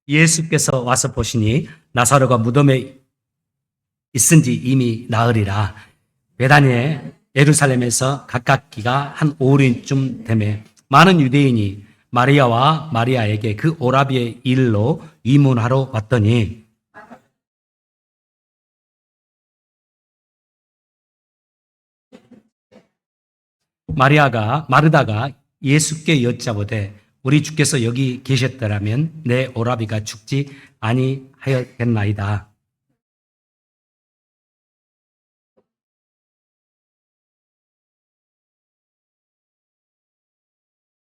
예수께서 와서 보시니 나사로가 무덤에 있은지 이미 나으리라. 베다니에 예루살렘에서 가깝기가 한 5일쯤 되매 많은 유대인이 마리아와 마리아에게 그 오라비의 일로 위문하러 왔더니 마르다가 예수께 여짜보되 우리 주께서 여기 계셨더라면 내 오라비가 죽지 아니하였겠나이다.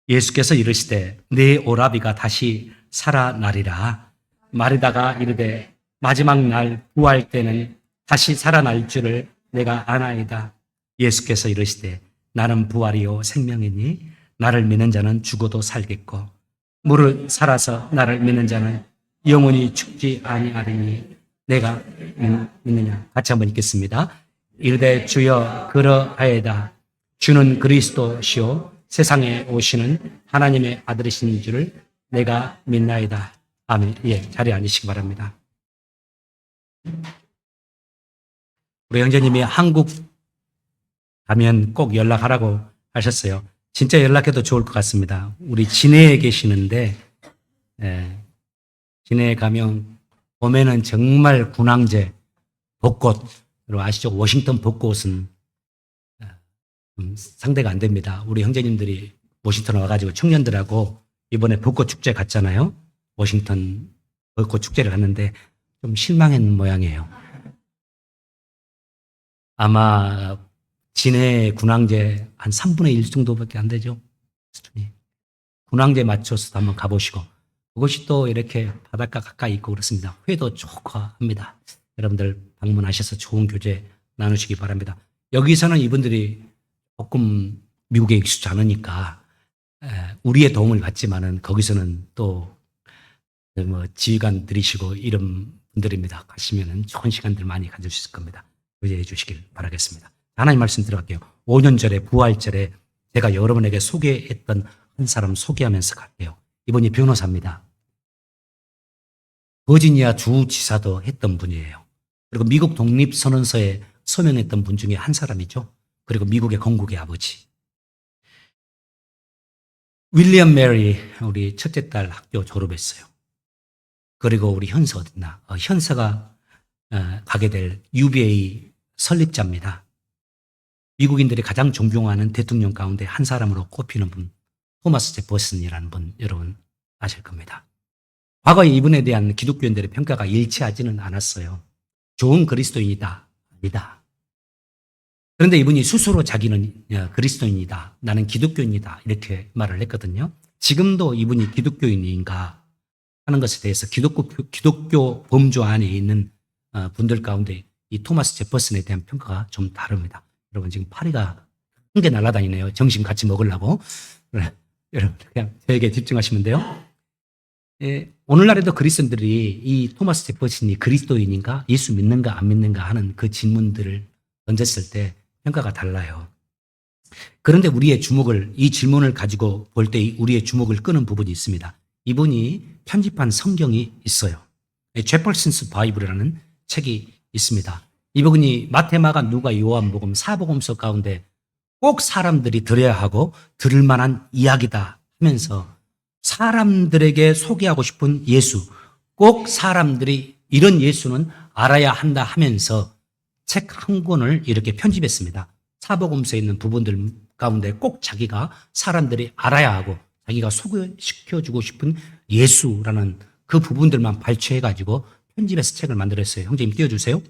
예수께서 이르시되 내 오라비가 다시 살아나리라. 마르다가 이르되 마지막 날 구할 때는 다시 살아날 줄을 내가 아나이다. 예수께서 이르시되 나는 부활이요 생명이니 나를 믿는 자는 죽어도 살겠고 무릇 살아서 나를 믿는 자는 영원히 죽지 아니하리니 내가 믿느냐. 같이 한번 읽겠습니다. 이르되 주여 그러하에다. 주는 그리스도시요 세상에 오시는 하나님의 아들이신 줄을 내가 믿나이다. 아멘. 예, 자리에 앉으시기 바랍니다. 우리 형제님이 한국 가면 꼭 연락하라고 하셨어요. 진짜 연락해도 좋을 것 같습니다. 우리 진해에 계시는데, 진해에 가면 봄에는 정말 군항제, 벚꽃, 여러분 아시죠? 워싱턴 벚꽃은 상대가 안 됩니다. 우리 형제님들이 워싱턴 와가지고 청년들하고 이번에 벚꽃 축제 갔잖아요. 워싱턴 벚꽃 축제를 갔는데 좀 실망한 모양이에요. 아마 진해 군항제 한 3분의 1 정도밖에 안 되죠. 군항제 맞춰서 한번 가보시고 그것이 또 이렇게 바닷가 가까이 있고 그렇습니다. 회도 좋고 합니다. 여러분들 방문하셔서 좋은 교제 나누시기 바랍니다. 여기서는 이분들이 조금 미국에 익숙지 않으니까 우리의 도움을 받지만은 거기서는 또 뭐 지휘관 들이시고 이런 분들입니다. 가시면은 좋은 시간들 많이 가질 수 있을 겁니다. 교제해 주시길 바라겠습니다. 하나님 말씀 들어갈게요. 5년 전에 부활절에 제가 여러분에게 소개했던 한 사람 소개하면서 갈게요. 이분이 변호사입니다. 버지니아 주지사도 했던 분이에요. 그리고 미국 독립선언서에 서명했던 분 중에 한 사람이죠. 그리고 미국의 건국의 아버지. 윌리엄 메리 우리 첫째 딸 학교 졸업했어요. 그리고 우리 현서 어딨나? 현서가 가게 될 UVA 설립자입니다. 미국인들이 가장 존경하는 대통령 가운데 한 사람으로 꼽히는 분, 토마스 제퍼슨이라는 분 여러분 아실 겁니다. 과거에 이분에 대한 기독교인들의 평가가 일치하지는 않았어요. 좋은 그리스도인이다. 아니다. 그런데 이분이 스스로 자기는 그리스도인이다. 나는 기독교인이다. 이렇게 말을 했거든요. 지금도 이분이 기독교인인가 하는 것에 대해서 기독교 범주 안에 있는 분들 가운데 이 토마스 제퍼슨에 대한 평가가 좀 다릅니다. 여러분 지금 파리가 큰 게 날아다니네요. 점심 같이 먹으려고. 여러분 그냥 저에게 집중하시면 돼요. 오늘날에도 그리스도인들이 이 토마스 제퍼슨이 그리스도인인가 예수 믿는가 안 믿는가 하는 그 질문들을 던졌을 때 평가가 달라요. 그런데 이 질문을 가지고 볼 때 우리의 주목을 끄는 부분이 있습니다. 이분이 편집한 성경이 있어요. 제퍼슨스 바이블이라는 책이 있습니다. 이분이 마태마가 누가 요한복음 사복음서 가운데 꼭 사람들이 들어야 하고 들을 만한 이야기다 하면서 사람들에게 소개하고 싶은 예수, 꼭 사람들이 이런 예수는 알아야 한다 하면서 책 한 권을 이렇게 편집했습니다. 사복음서에 있는 부분들 가운데 꼭 자기가 사람들이 알아야 하고 자기가 소개시켜주고 싶은 예수라는 그 부분들만 발췌해가지고 편집해서 책을 만들었어요. 형제님 띄워주세요.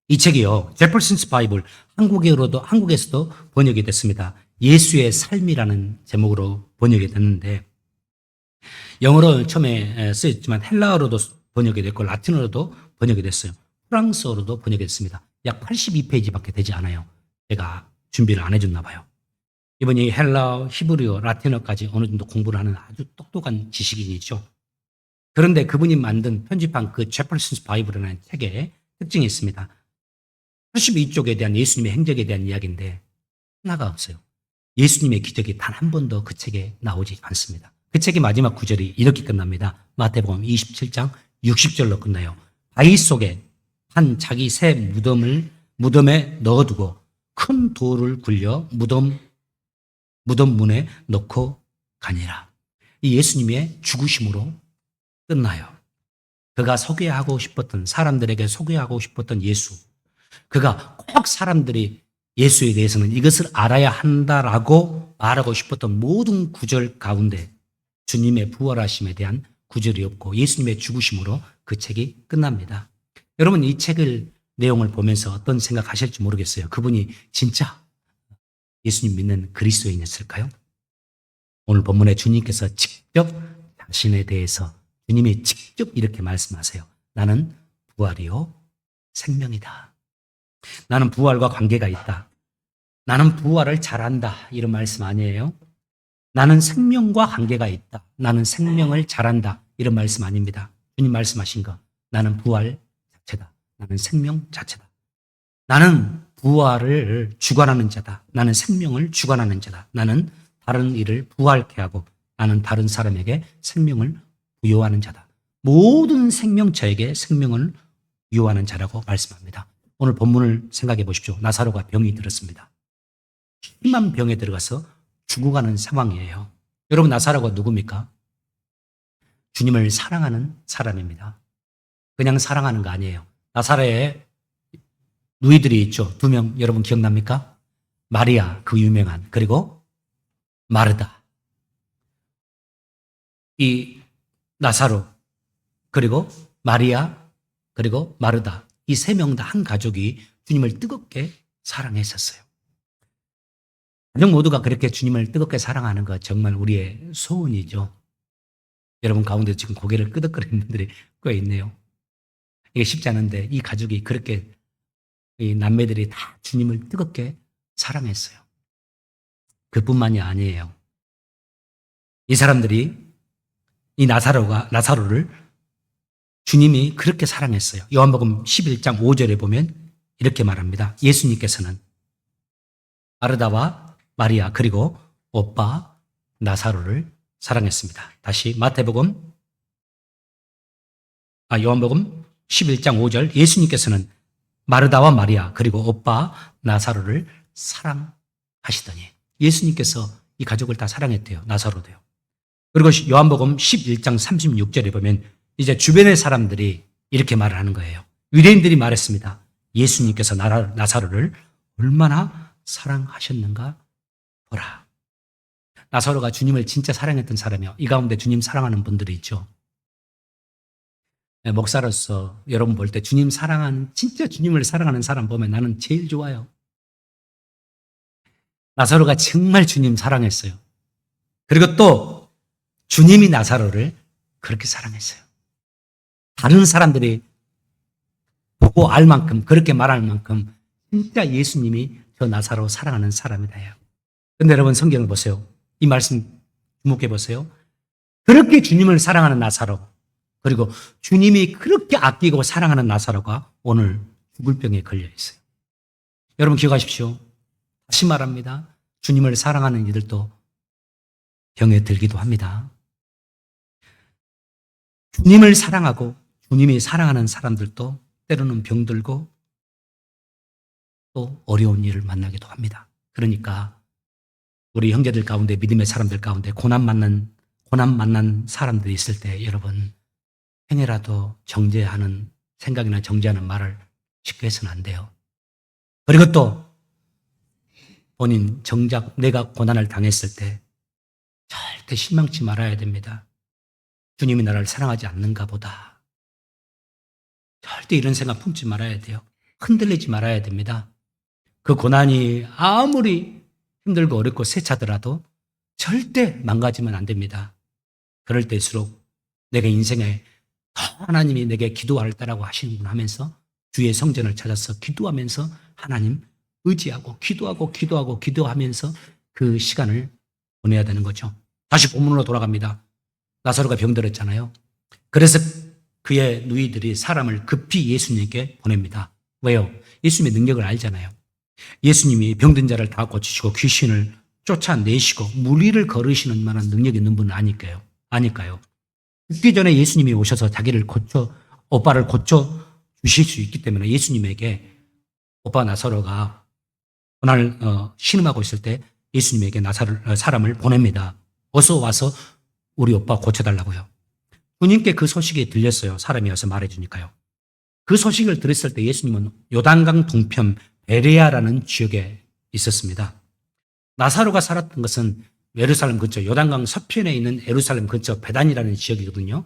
이 책이요. 제퍼슨스 바이블 한국에서도 번역이 됐습니다. 예수의 삶이라는 제목으로 번역이 됐는데 영어로 처음에 쓰였지만 헬라어로도 번역이 됐고 라틴어로도 번역이 됐어요. 프랑스어로도 번역이 됐습니다. 약 82페이지밖에 되지 않아요. 제가 준비를 안 해줬나 봐요. 이분이 헬라어, 히브리어, 라틴어까지 어느 정도 공부를 하는 아주 똑똑한 지식인이죠. 그런데 그분이 편집한 그 제퍼슨스 바이블이라는 책에 특징이 있습니다. 82쪽에 대한 예수님의 행적에 대한 이야기인데 하나가 없어요. 예수님의 기적이 단 한 번도 그 책에 나오지 않습니다. 그 책의 마지막 구절이 이렇게 끝납니다. 마태복음 27장 60절로 끝나요. 바위 속에 한 자기 새 무덤에 넣어두고 큰 돌을 굴려 무덤 문에 넣고 가니라. 이 예수님의 죽으심으로 끝나요. 그가 소개하고 싶었던, 사람들에게 소개하고 싶었던 예수, 그가 꼭 사람들이 예수에 대해서는 이것을 알아야 한다라고 말하고 싶었던 모든 구절 가운데 주님의 부활하심에 대한 구절이 없고 예수님의 죽으심으로 그 책이 끝납니다. 여러분, 이 책을 내용을 보면서 어떤 생각하실지 모르겠어요. 그분이 진짜 예수님 믿는 그리스도인이었을까요? 오늘 본문에 주님께서 직접 자신에 대해서 주님이 직접 이렇게 말씀하세요. 나는 부활이요 생명이다. 나는 부활과 관계가 있다. 나는 부활을 잘한다. 이런 말씀 아니에요? 나는 생명과 관계가 있다. 나는 생명을 잘한다. 이런 말씀 아닙니다. 주님 말씀하신 거. 나는 부활 자체다. 나는 생명 자체다. 나는 부활을 주관하는 자다. 나는 생명을 주관하는 자다. 나는 다른 일을 부활케 하고 나는 다른 사람에게 생명을 부여하는 자다. 모든 생명체에게 생명을 부여하는 자라고 말씀합니다. 오늘 본문을 생각해 보십시오. 나사로가 병이 들었습니다. 심한 병에 들어가서 죽어가는 상황이에요. 여러분, 나사로가 누굽니까? 주님을 사랑하는 사람입니다. 그냥 사랑하는 거 아니에요. 나사로에 누이들이 있죠. 2명, 여러분 기억납니까? 마리아, 그 유명한, 그리고 마르다. 이 나사로, 그리고 마리아, 그리고 마르다. 이 3명 다 한 가족이 주님을 뜨겁게 사랑했었어요. 가족 모두가 그렇게 주님을 뜨겁게 사랑하는 것 정말 우리의 소원이죠. 여러분 가운데 지금 고개를 끄덕거리는 분들이 꽤 있네요. 이게 쉽지 않은데 이 가족이 그렇게, 이 남매들이 다 주님을 뜨겁게 사랑했어요. 그뿐만이 아니에요. 이 사람들이 이 나사로를 주님이 그렇게 사랑했어요. 요한복음 11장 5절에 보면 이렇게 말합니다. 예수님께서는 마르다와 마리아 그리고 오빠 나사로를 사랑했습니다. 다시 요한복음 11장 5절 예수님께서는 마르다와 마리아 그리고 오빠 나사로를 사랑하시더니 예수님께서 이 가족을 다 사랑했대요. 나사로도요. 그리고 요한복음 11장 36절에 보면 이제 주변의 사람들이 이렇게 말을 하는 거예요. 유대인들이 말했습니다. 예수님께서 나사로를 얼마나 사랑하셨는가 보라. 나사로가 주님을 진짜 사랑했던 사람이요. 이 가운데 주님 사랑하는 분들이 있죠. 목사로서 여러분 볼 때 진짜 주님을 사랑하는 사람 보면 나는 제일 좋아요. 나사로가 정말 주님 사랑했어요. 그리고 또 주님이 나사로를 그렇게 사랑했어요. 다른 사람들이 보고 알 만큼, 그렇게 말할 만큼 진짜 예수님이 저 나사로 사랑하는 사람이다요. 그런데 여러분 성경을 보세요. 이 말씀 주목해 보세요. 그렇게 주님을 사랑하는 나사로, 그리고 주님이 그렇게 아끼고 사랑하는 나사로가 오늘 죽을 병에 걸려 있어요. 여러분 기억하십시오. 다시 말합니다. 주님을 사랑하는 이들도 병에 들기도 합니다. 주님을 사랑하고 주님이 사랑하는 사람들도 때로는 병들고 또 어려운 일을 만나기도 합니다. 그러니까 우리 형제들 가운데, 믿음의 사람들 가운데 고난 만난 사람들이 있을 때 여러분 행여라도 정죄하는 생각이나 정죄하는 말을 쉽게 해서는 안 돼요. 그리고 또 본인 정작 내가 고난을 당했을 때 절대 실망치 말아야 됩니다. 주님이 나를 사랑하지 않는가 보다. 절대 이런 생각 품지 말아야 돼요. 흔들리지 말아야 됩니다. 그 고난이 아무리 힘들고 어렵고 세차더라도 절대 망가지면 안 됩니다. 그럴 때일수록 내가 인생에 더 하나님이 내게 기도할 때라고 하시는구나 하면서 주의 성전을 찾아서 기도하면서 하나님 의지하고 기도하면서 그 시간을 보내야 되는 거죠. 다시 본문으로 돌아갑니다. 나사로가 병들었잖아요. 그래서 그의 누이들이 사람을 급히 예수님께 보냅니다. 왜요? 예수님의 능력을 알잖아요. 예수님이 병든 자를 다 고치시고 귀신을 쫓아내시고 무리를 걸으시는 만한 능력이 있는 분은 아니까요. 죽기 전에 예수님이 오셔서 오빠를 고쳐 주실 수 있기 때문에 예수님에게 오빠 나사로가 고난을 신음하고 있을 때 예수님에게 사람을 보냅니다. 어서 와서 우리 오빠 고쳐달라고요. 주님께 그 소식이 들렸어요. 사람이 와서 말해주니까요. 그 소식을 들었을 때 예수님은 요단강 동편 베레아라는 지역에 있었습니다. 나사로가 살았던 것은 예루살렘 근처, 요단강 서편에 있는 예루살렘 근처 베단이라는 지역이거든요.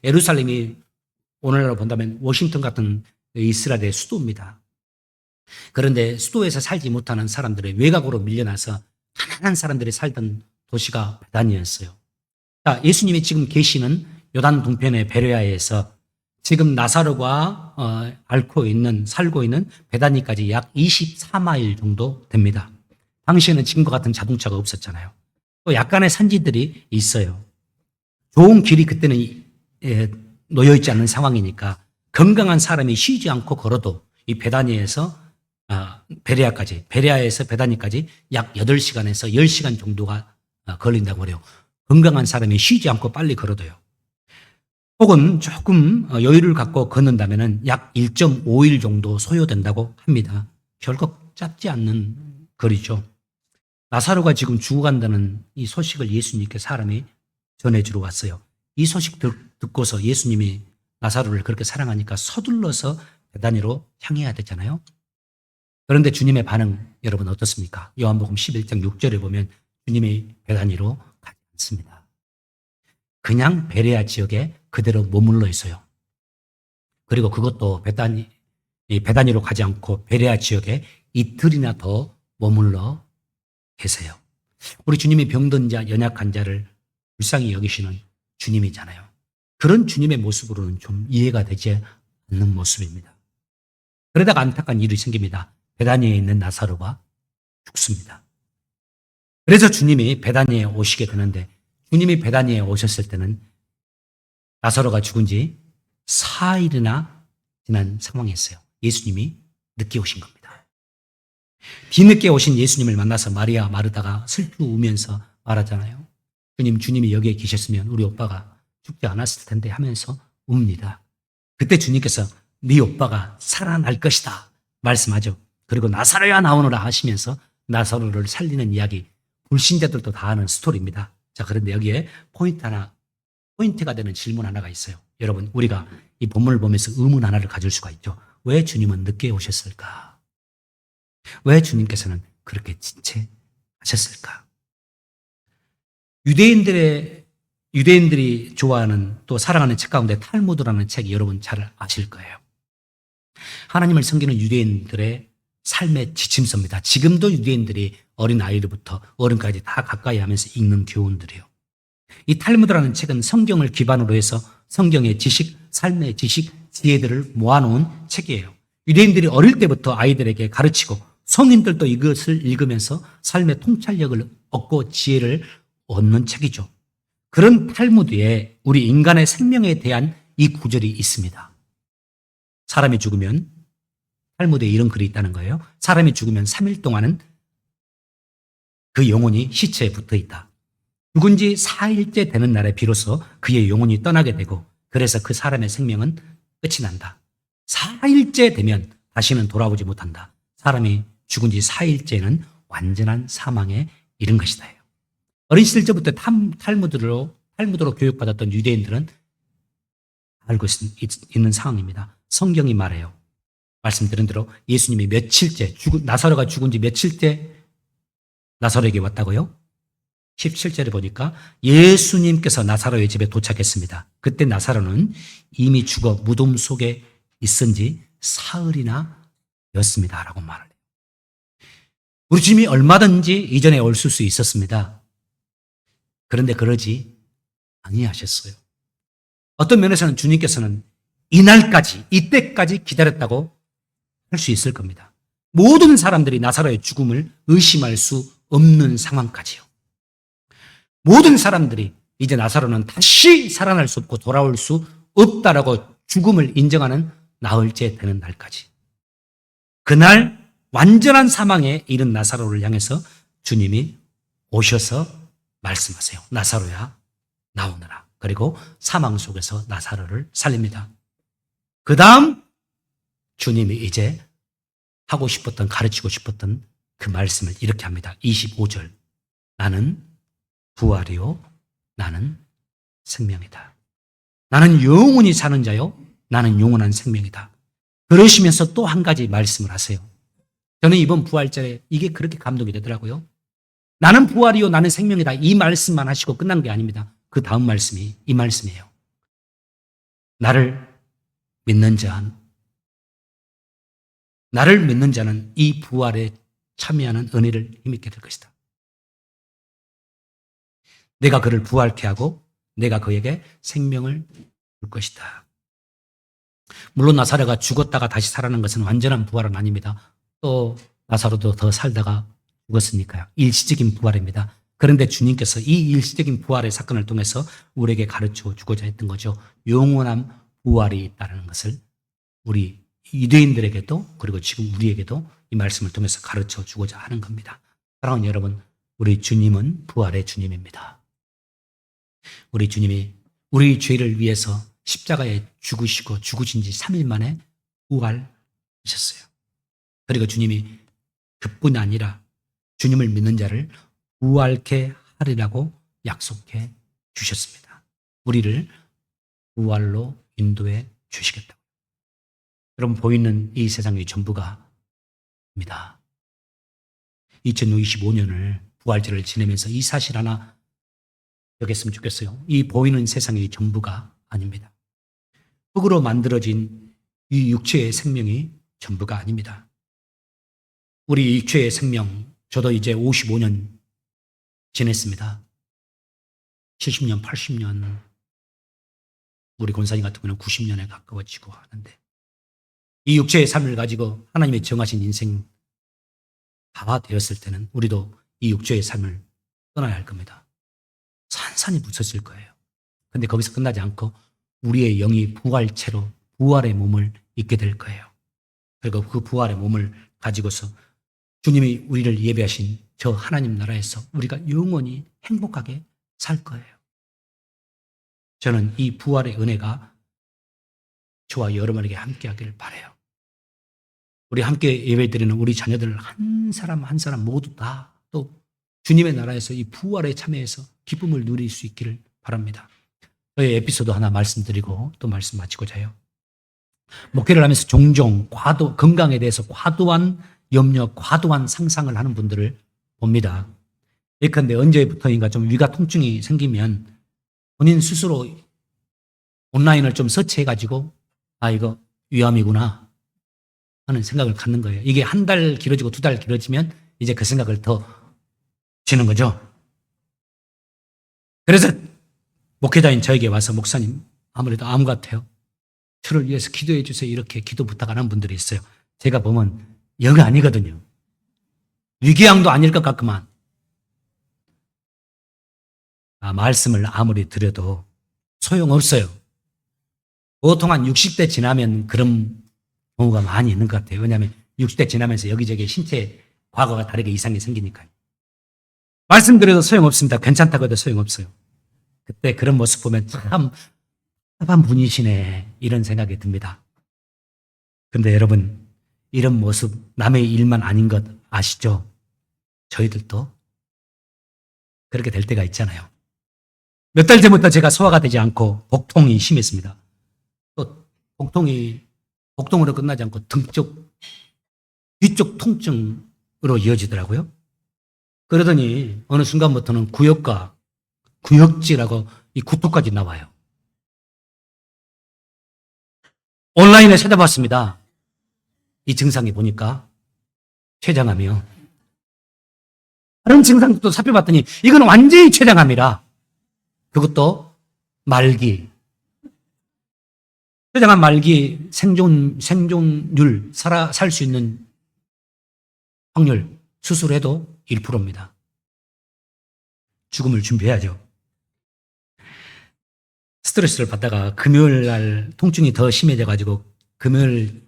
예루살렘이 오늘날로 본다면 워싱턴 같은 이스라엘의 수도입니다. 그런데 수도에서 살지 못하는 사람들의 외곽으로 밀려나서 가난한 사람들이 살던 도시가 베단이었어요. 자, 예수님이 지금 계시는 요단 동편의 베레아에서 지금 나사로가 살고 있는 베다니까지 약 24마일 정도 됩니다. 당시에는 지금과 같은 자동차가 없었잖아요. 또 약간의 산지들이 있어요. 좋은 길이 그때는 놓여있지 않는 상황이니까 건강한 사람이 쉬지 않고 걸어도 이 베다니에서 베레아에서 베다니까지 약 8시간에서 10시간 정도가 걸린다고 그래요. 건강한 사람이 쉬지 않고 빨리 걸어도요. 혹은 조금 여유를 갖고 걷는다면 약 1.5일 정도 소요된다고 합니다. 결코 짧지 않는 거리죠. 나사로가 지금 죽어간다는 이 소식을 예수님께 사람이 전해주러 왔어요. 이 소식 듣고서 예수님이 나사로를 그렇게 사랑하니까 서둘러서 베다니로 향해야 되잖아요. 그런데 주님의 반응 여러분 어떻습니까? 요한복음 11장 6절에 보면 주님이 베다니로 가지 않습니다. 그냥 베레아 지역에 그대로 머물러 있어요. 그리고 그것도 베다니로 가지 않고 베레아 지역에 이틀이나 더 머물러 계세요. 우리 주님이 병든 자, 연약한 자를 불쌍히 여기시는 주님이잖아요. 그런 주님의 모습으로는 좀 이해가 되지 않는 모습입니다. 그러다가 안타까운 일이 생깁니다. 베다니에 있는 나사로가 죽습니다. 그래서 주님이 베다니에 오시게 되는데 주님이 베다니에 오셨을 때는 나사로가 죽은 지 4일이나 지난 상황이었어요. 예수님이 늦게 오신 겁니다. 뒤늦게 오신 예수님을 만나서 마리아 마르다가 슬피 우면서 말하잖아요. 주님이 여기에 계셨으면 우리 오빠가 죽지 않았을 텐데 하면서 웁니다. 그때 주님께서 네 오빠가 살아날 것이다 말씀하죠. 그리고 나사로야 나오너라 하시면서 나사로를 살리는 이야기, 불신자들도 다 아는 스토리입니다. 자, 그런데 여기에 포인트가 되는 질문 하나가 있어요. 여러분, 우리가 이 본문을 보면서 의문 하나를 가질 수가 있죠. 왜 주님은 늦게 오셨을까? 왜 주님께서는 그렇게 지체하셨을까? 유대인들이 좋아하는 또 사랑하는 책 가운데 탈무드라는 책이 여러분 잘 아실 거예요. 하나님을 섬기는 유대인들의 삶의 지침서입니다. 지금도 유대인들이 어린 아이들부터 어른까지 다 가까이 하면서 읽는 교훈들이에요. 이 탈무드라는 책은 성경을 기반으로 해서 성경의 지식, 삶의 지식, 지혜들을 모아놓은 책이에요. 유대인들이 어릴 때부터 아이들에게 가르치고 성인들도 이것을 읽으면서 삶의 통찰력을 얻고 지혜를 얻는 책이죠. 그런 탈무드에 우리 인간의 생명에 대한 이 구절이 있습니다. 사람이 죽으면, 탈무드에 이런 글이 있다는 거예요. 사람이 죽으면 3일 동안은 그 영혼이 시체에 붙어 있다. 죽은 지 4일째 되는 날에 비로소 그의 영혼이 떠나게 되고, 그래서 그 사람의 생명은 끝이 난다. 4일째 되면 다시는 돌아오지 못한다. 사람이 죽은 지 4일째는 완전한 사망에 이른 것이다. 어린 시절부터 탈무드로 교육받았던 유대인들은 알고 있는 상황입니다. 성경이 말해요. 말씀드린 대로 예수님이 나사로가 죽은 지 며칠째 나사로에게 왔다고요? 17절에 보니까 예수님께서 나사로의 집에 도착했습니다. 그때 나사로는 이미 죽어 무덤 속에 있은 지 사흘이나 였습니다. 라고 말을 해요. 우리 주님이 얼마든지 이전에 올 수 있었습니다. 그런데 그러지 아니하셨어요. 어떤 면에서는 주님께서는 이때까지 기다렸다고 할 수 있을 겁니다. 모든 사람들이 나사로의 죽음을 의심할 수 없는 상황까지요. 모든 사람들이 이제 나사로는 다시 살아날 수 없고 돌아올 수 없다라고 죽음을 인정하는 나흘째 되는 날까지. 그날 완전한 사망에 이른 나사로를 향해서 주님이 오셔서 말씀하세요. 나사로야, 나오너라. 그리고 사망 속에서 나사로를 살립니다. 그 다음 주님이 이제 하고 싶었던, 가르치고 싶었던 그 말씀을 이렇게 합니다. 25절. 나는 부활이요 나는 생명이다. 나는 영원히 사는 자요 나는 영원한 생명이다. 그러시면서 또 한 가지 말씀을 하세요. 저는 이번 부활절에 이게 그렇게 감동이 되더라고요. 나는 부활이요 나는 생명이다. 이 말씀만 하시고 끝난 게 아닙니다. 그 다음 말씀이 이 말씀이에요. 나를 믿는 자는 이 부활에 참여하는 은혜를 힘있게 될 것이다. 내가 그를 부활케 하고 내가 그에게 생명을 줄 것이다. 물론 나사로가 죽었다가 다시 살아난 것은 완전한 부활은 아닙니다. 또 나사로도 더 살다가 죽었으니까요. 일시적인 부활입니다. 그런데 주님께서 이 일시적인 부활의 사건을 통해서 우리에게 가르쳐 주고자 했던 거죠. 영원한 부활이 있다는 것을 우리 유대인들에게도 그리고 지금 우리에게도 이 말씀을 통해서 가르쳐 주고자 하는 겁니다. 사랑하는 여러분, 우리 주님은 부활의 주님입니다. 우리 주님이 우리 죄를 위해서 십자가에 죽으시고 죽으신 지 3일 만에 부활하셨어요. 그리고 주님이 그뿐 아니라 주님을 믿는 자를 부활케 하리라고 약속해 주셨습니다. 우리를 부활로 인도해 주시겠다고. 여러분, 보이는 이 세상의 전부가 입니다. 2025년을 부활절을 지내면서 이 사실 하나 여겼으면 좋겠어요. 이 보이는 세상의 전부가 아닙니다. 흙으로 만들어진 이 육체의 생명이 전부가 아닙니다. 우리 육체의 생명, 저도 이제 55년 지냈습니다. 70년, 80년, 우리 권사님 같은 경우는 90년에 가까워지고 하는데 이 육체의 삶을 가지고 하나님의 정하신 인생 다 되었을 때는 우리도 이 육체의 삶을 떠나야 할 겁니다. 산산이 부서질 거예요. 근데 거기서 끝나지 않고 우리의 영이 부활체로 부활의 몸을 입게 될 거예요. 그리고 그 부활의 몸을 가지고서 주님이 우리를 예배하신 저 하나님 나라에서 우리가 영원히 행복하게 살 거예요. 저는 이 부활의 은혜가 저와 여러분에게 함께 하기를 바라요. 우리 함께 예배드리는 우리 자녀들 한 사람 한 사람 모두 다 또 주님의 나라에서 이 부활에 참여해서 기쁨을 누릴 수 있기를 바랍니다. 저의 에피소드 하나 말씀드리고 또 말씀 마치고자 해요. 목회를 하면서 종종 건강에 대해서 과도한 염려, 과도한 상상을 하는 분들을 봅니다. 예컨대 언제부터인가 좀 위가 통증이 생기면 본인 스스로 온라인을 좀 서치해가지고 아 이거 위암이구나 하는 생각을 갖는 거예요. 이게 한 달 길어지고 2달 길어지면 이제 그 생각을 더 지는 거죠. 그래서 목회자인 저에게 와서 목사님 아무래도 암 같아요. 저를 위해서 기도해 주세요. 이렇게 기도 부탁 안 하는 분들이 있어요. 제가 보면 영 아니거든요. 위궤양도 아닐 것 같구만. 말씀을 아무리 드려도 소용없어요. 보통 한 60대 지나면 그런 경우가 많이 있는 것 같아요. 왜냐하면 60대 지나면서 여기저기 신체 과거가 다르게 이상이 생기니까요. 말씀드려도 소용없습니다. 괜찮다고 해도 소용없어요. 그때 그런 모습 보면 참 답답한 분이시네 이런 생각이 듭니다. 그런데 여러분 이런 모습 남의 일만 아닌 것 아시죠? 저희들도 그렇게 될 때가 있잖아요. 몇 달 전부터 제가 소화가 되지 않고 복통이 심했습니다. 또 복통으로 끝나지 않고 뒤쪽 통증으로 이어지더라고요. 그러더니 어느 순간부터는 구역지라고 이 구토까지 나와요. 온라인에 찾아봤습니다. 이 증상이 보니까 췌장암이요. 다른 증상도 살펴봤더니 이건 완전히 췌장암이라. 그것도 말기. 췌장암 말기 생존율, 살 수 있는 확률, 수술해도 1%입니다. 죽음을 준비해야죠. 스트레스를 받다가 금요일 날 통증이 더 심해져가지고 금요일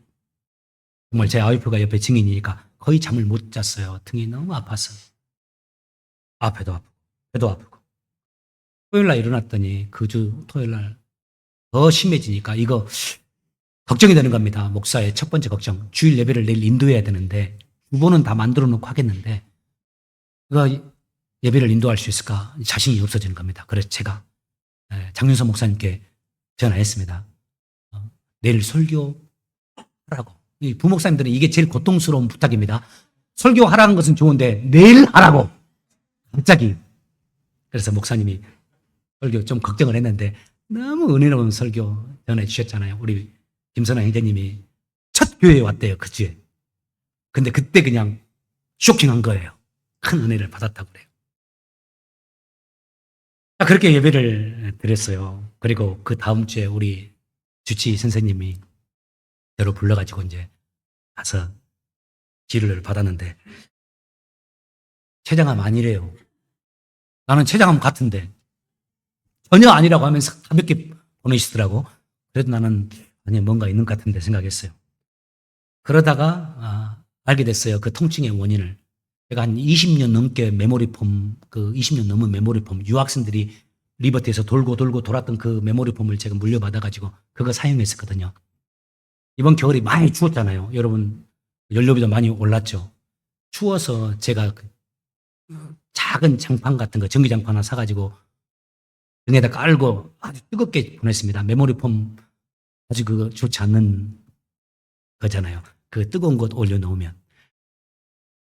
정말 제 와이프가 옆에 증인이니까 거의 잠을 못 잤어요. 등이 너무 아파서. 앞에도 아프고, 배도 아프고. 토요일 날 일어났더니 그 주 토요일 날 더 심해지니까 이거 걱정이 되는 겁니다. 목사의 첫 번째 걱정. 주일 예배를 내일 인도해야 되는데 주보는 다 만들어 놓고 하겠는데 그가 예배를 인도할 수 있을까 자신이 없어지는 겁니다. 그래서 제가 장윤서 목사님께 전화했습니다. 내일 설교하라고. 이 부목사님들은 이게 제일 고통스러운 부탁입니다. 설교하라는 것은 좋은데 내일 하라고. 갑자기. 그래서 목사님이 설교 좀 걱정을 했는데 너무 은혜로운 설교 전해주셨잖아요. 우리 김선아 형제님이 첫 교회에 왔대요. 그 주에. 근데 그때 그냥 쇼킹한 거예요. 큰 은혜를 받았다고 그래요. 그렇게 예배를 드렸어요. 그리고 그 다음 주에 우리 주치 선생님이 저를 불러가지고 이제 가서 지를 받았는데 췌장암 아니래요. 나는 췌장암 같은데 전혀 아니라고 하면서 가볍게 보내시더라고. 그래도 나는 아니 뭔가 있는 것 같은데 생각했어요. 그러다가 알게 됐어요. 그 통증의 원인을. 제가 한 20년 넘게 메모리폼, 그 20년 넘은 메모리폼, 유학생들이 리버티에서 돌고 돌았던 그 메모리폼을 제가 물려받아가지고 그거 사용했었거든요. 이번 겨울이 많이 추웠잖아요. 여러분, 연료비도 많이 올랐죠. 추워서 제가 작은 장판 같은 거, 전기장판 하나 사가지고 등에다 깔고 아주 뜨겁게 보냈습니다. 메모리폼 아주 그거 좋지 않는 거잖아요. 그 뜨거운 것 올려놓으면.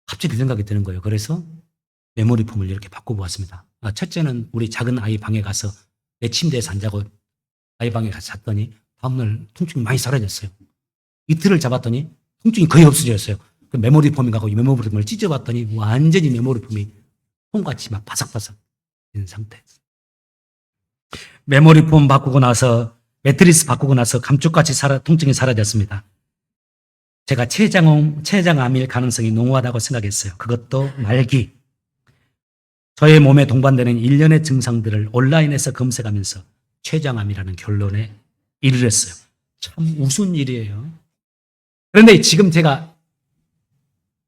갑자기 그 생각이 드는 거예요. 그래서 메모리폼을 이렇게 바꿔보았습니다. 첫째는 우리 작은 아이 방에 가서 내 침대에서 안 자고 아이 방에 가서 잤더니 다음날 통증이 많이 사라졌어요. 이틀을 잡았더니 통증이 거의 없어졌어요. 그 메모리폼이 가고 이 메모리폼을 찢어봤더니 완전히 메모리폼이 폼같이 막 바삭바삭 된 상태. 메모리폼 바꾸고 나서 매트리스 바꾸고 나서 감쪽같이 통증이 사라졌습니다. 제가 췌장암일 가능성이 농후하다고 생각했어요. 그것도 말기. 저의 몸에 동반되는 일련의 증상들을 온라인에서 검색하면서 췌장암이라는 결론에 이르렀어요. 참 우스운 일이에요. 그런데 지금 제가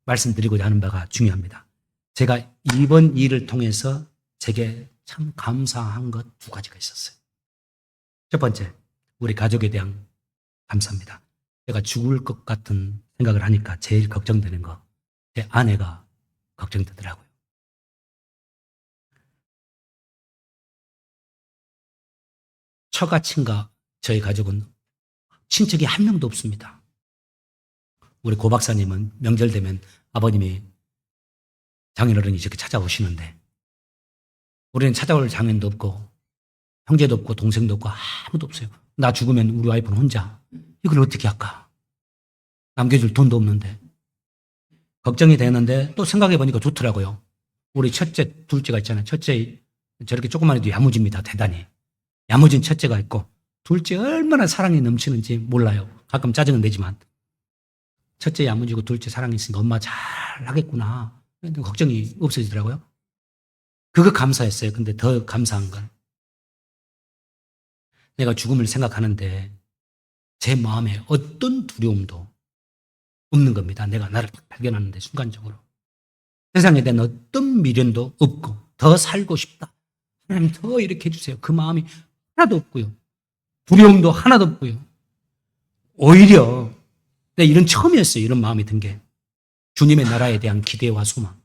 말씀드리고자 하는 바가 중요합니다. 제가 이번 일을 통해서 제게 참 감사한 것 두 가지가 있었어요. 첫 번째, 우리 가족에 대한 감사합니다. 제가 죽을 것 같은 생각을 하니까 제일 걱정되는 거, 제 아내가 걱정되더라고요. 처가친가 저희 가족은 친척이 한 명도 없습니다. 우리 고 박사님은 명절 되면 아버님이 장인어른이 이렇게 찾아오시는데 우리는 찾아올 장인도 없고 형제도 없고 동생도 없고 아무도 없어요. 나 죽으면 우리 와이프는 혼자 이걸 어떻게 할까? 남겨줄 돈도 없는데 걱정이 되는데 또 생각해 보니까 좋더라고요. 우리 첫째, 둘째가 있잖아요. 첫째 저렇게 조그만 해도 야무집니다. 대단히. 야무진 첫째가 있고 둘째 얼마나 사랑이 넘치는지 몰라요. 가끔 짜증은 내지만 첫째 야무지고 둘째 사랑이 있으니까 엄마 잘 하겠구나. 걱정이 없어지더라고요. 그거 감사했어요. 근데 더 감사한 건 내가 죽음을 생각하는데 제 마음에 어떤 두려움도 없는 겁니다. 내가 나를 발견하는데 순간적으로. 세상에 대한 어떤 미련도 없고 더 살고 싶다. 하나님 더 이렇게 해주세요. 그 마음이 하나도 없고요. 두려움도 하나도 없고요. 오히려 내가 이런 처음이었어요. 이런 마음이 든 게. 주님의 나라에 대한 기대와 소망.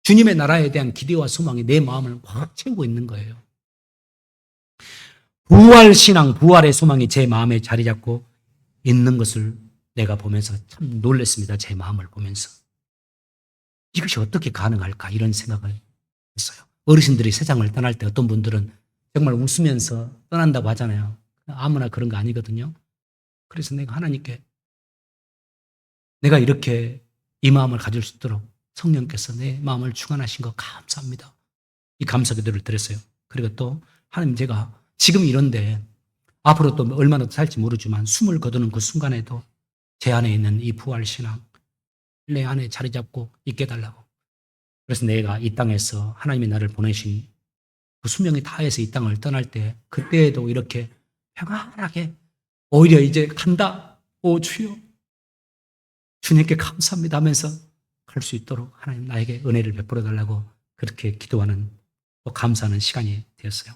주님의 나라에 대한 기대와 소망이 내 마음을 확 채우고 있는 거예요. 부활 신앙, 부활의 소망이 제 마음에 자리 잡고 있는 것을 내가 보면서 참 놀랐습니다. 제 마음을 보면서. 이것이 어떻게 가능할까? 이런 생각을 했어요. 어르신들이 세상을 떠날 때 어떤 분들은 정말 웃으면서 떠난다고 하잖아요. 아무나 그런 거 아니거든요. 그래서 내가 하나님께 내가 이렇게 이 마음을 가질 수 있도록 성령께서 내 마음을 충만하신 거 감사합니다. 이 감사 기도를 드렸어요. 그리고 또 하나님 제가 지금 이런데 앞으로 또 얼마나 더 살지 모르지만 숨을 거두는 그 순간에도 제 안에 있는 이 부활신앙 내 안에 자리 잡고 있게 해달라고. 그래서 내가 이 땅에서 하나님이 나를 보내신 그 수명이 다해서 이 땅을 떠날 때 그때에도 이렇게 평안하게 오히려 이제 간다. 오 주여 주님께 감사합니다 하면서 갈 수 있도록 하나님 나에게 은혜를 베풀어 달라고 그렇게 기도하는 또 감사하는 시간이 되었어요.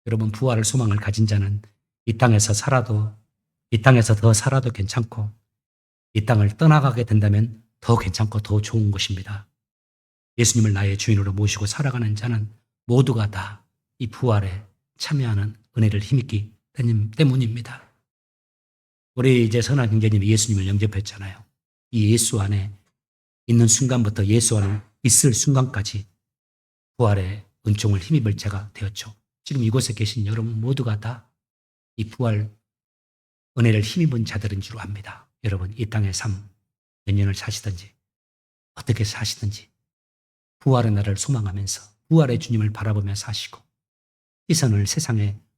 여러분, 부활을 소망을 가진 자는 이 땅에서 더 살아도 괜찮고, 이 땅을 떠나가게 된다면 더 괜찮고 더 좋은 것입니다. 예수님을 나의 주인으로 모시고 살아가는 자는 모두가 다 이 부활에 참여하는 은혜를 힘입기 때문입니다. 우리 이제 선한 형제님이 예수님을 영접했잖아요. 이 예수 안에 있는 순간부터 예수 안에 있을 순간까지 부활의 은총을 힘입을 자가 되었죠. 지금 이곳에 계신 여러분 모두가 다 이 부활 은혜를 힘입은 자들인 줄 압니다. 여러분, 이 땅의 삶 몇 년을 사시든지 어떻게 사시든지 부활의 날을 소망하면서 부활의 주님을 바라보며 사시고,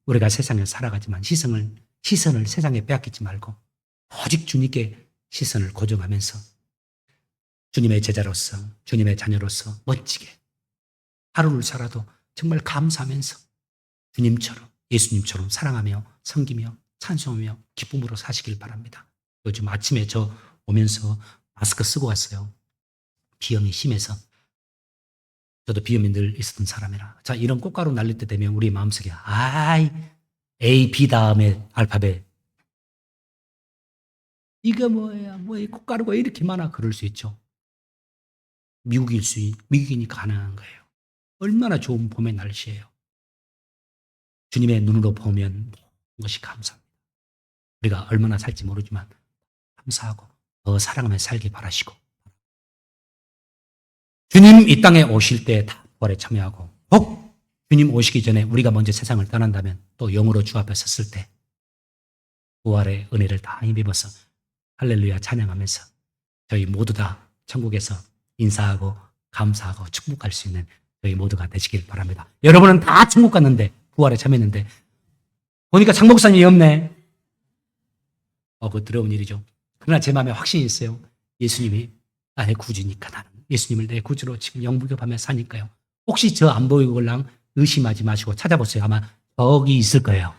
우리가 세상에 살아가지만 시선을 세상에 빼앗기지 말고 오직 주님께 시선을 고정하면서 주님의 제자로서, 주님의 자녀로서 멋지게 하루를 살아도 정말 감사하면서 주님처럼, 예수님처럼 사랑하며 섬기며 찬송하며 기쁨으로 사시길 바랍니다. 요즘 아침에 저 오면서 마스크 쓰고 왔어요. 비염이 심해서. 저도 비염이 늘 있었던 사람이라. 자, 이런 꽃가루 날릴 때 되면 우리 마음속에 A, B 다음에 알파벳. 이거 뭐야? 이 꽃가루가 이렇게 많아? 그럴 수 있죠. 미국이니까 가능한 거예요. 얼마나 좋은 봄의 날씨예요. 주님의 눈으로 보면 모든 것이 감사합니다. 우리가 얼마나 살지 모르지만 감사하고 더 사랑하며 살기 바라시고, 주님 이 땅에 오실 때 다 부활에 참여하고, 혹 주님 오시기 전에 우리가 먼저 세상을 떠난다면 또 영으로 주 앞에 섰을 때 부활의 은혜를 다 힘입어서 할렐루야 찬양하면서 저희 모두 다 천국에서 인사하고 감사하고 축복할 수 있는 저희 모두가 되시길 바랍니다. 여러분은 다 천국 갔는데, 부활에 참여했는데 보니까 장 목사님이 없네. 그거 두려운 일이죠. 그러나 제 마음에 확신이 있어요. 예수님이 나의 구주니까 나는 예수님을 내 구주로 지금 영접하며 사니까요. 혹시 저 안 보이걸랑 의심하지 마시고 찾아보세요. 아마 거기 있을 거예요.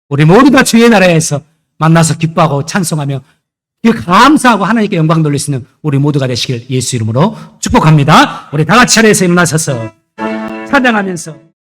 우리 모두 다 주의 나라에서 만나서 기뻐하고 찬송하며 감사하고 하나님께 영광 돌릴 수 있는 우리 모두가 되시길 예수 이름으로 축복합니다. 우리 다 같이 자리에서 일어나셔서 찬양하면서